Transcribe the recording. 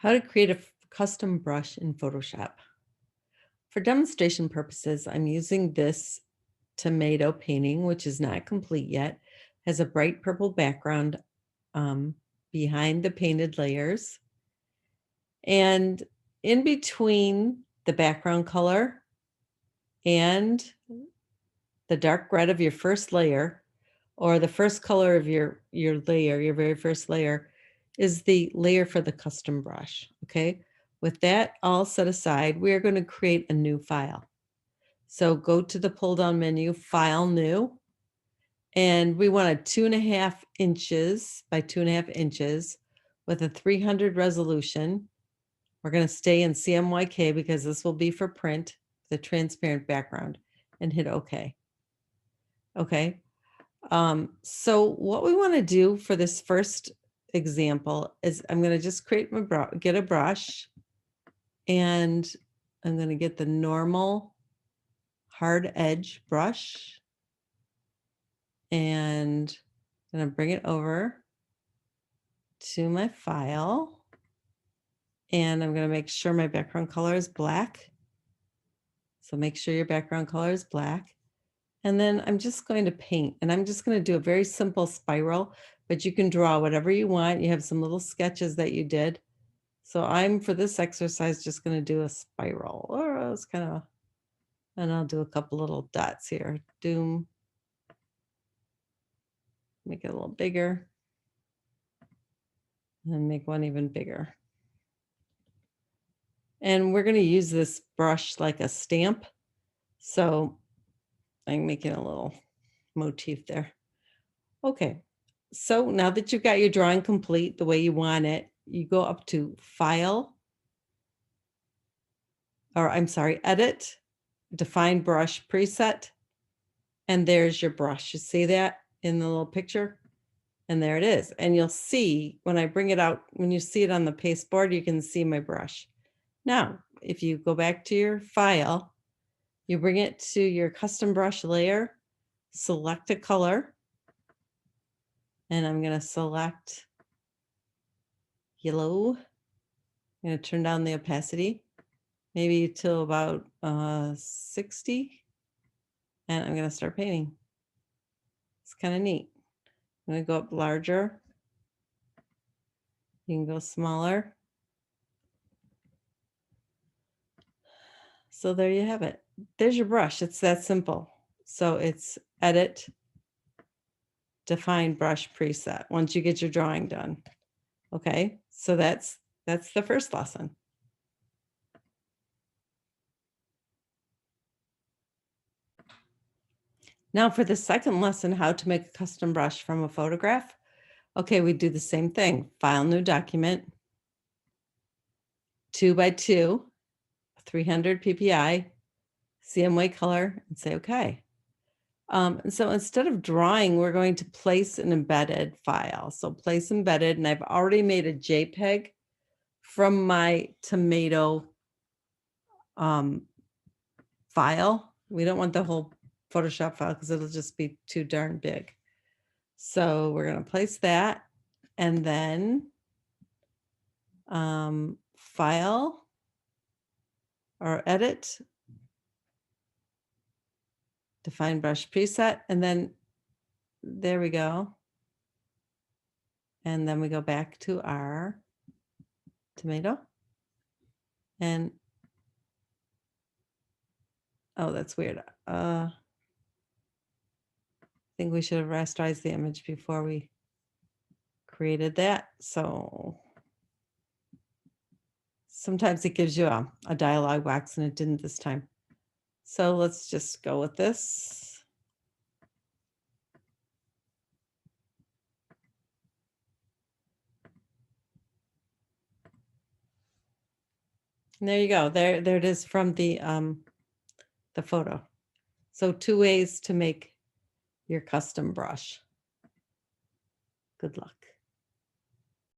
How to create a custom brush in Photoshop. For demonstration purposes, I'm using this tomato painting, which is not complete yet, has a bright purple background um, behind the painted layers. And in between the background color and the dark red of your first layer, or the first color of your layer, your very first layer, is the layer for the custom brush. Okay. With that all set aside, we are going to create a new file. So go to the pull down menu, File New, and we want a 2.5 inches by 2.5 inches with a 300 resolution. We're going to stay in CMYK because this will be for print, the transparent background, and hit OK. Okay. So what we want to do for this first example is I'm going to just create get a brush, and I'm going to get the normal hard edge brush, and I'm going to bring it over to my file, and I'm going to make sure my background color is black. So make sure your background color is black. And then I'm just going to paint, and I'm just going to do a very simple spiral, but you can draw whatever you want. You have some little sketches that you did. So I'm, for this exercise, just going to do a spiral, or it's kind of, and I'll do a couple little dots here. Doom. Make it a little bigger. And make one even bigger. And we're going to use this brush like a stamp. So I'm making a little motif there. Okay, so now that you've got your drawing complete the way you want it, you go up to File, or I'm sorry, Edit, Define Brush Preset, and there's your brush. You see that in the little picture? And there it is. And you'll see when I bring it out, when you see it on the pasteboard, you can see my brush. Now, if you go back to your file, you bring it to your custom brush layer, select a color, and I'm going to select yellow. I'm going to turn down the opacity, maybe till about 60, and I'm going to start painting. It's kind of neat. I'm going to go up larger. You can go smaller. So there you have it. There's your brush. It's that simple. So it's Edit, Define Brush Preset once you get your drawing done. Okay, so that's the first lesson. Now for the second lesson, how to make a custom brush from a photograph. Okay, we do the same thing. File, New Document, 2 by 2, 300 ppi, CMY color, and say okay. And so instead of drawing, we're going to place an embedded file. So place embedded, and I've already made a JPEG from my tomato file. We don't want the whole Photoshop file because it'll just be too darn big. So we're going to place that, and then File or Edit, Define Brush Preset, and then there we go. And then we go back to our tomato, and oh, that's weird. I think we should have rasterized the image before we created that. So sometimes it gives you a dialog box, and it didn't this time. So let's just go with this. And there you go. There it is from the photo. So 2 ways to make your custom brush. Good luck.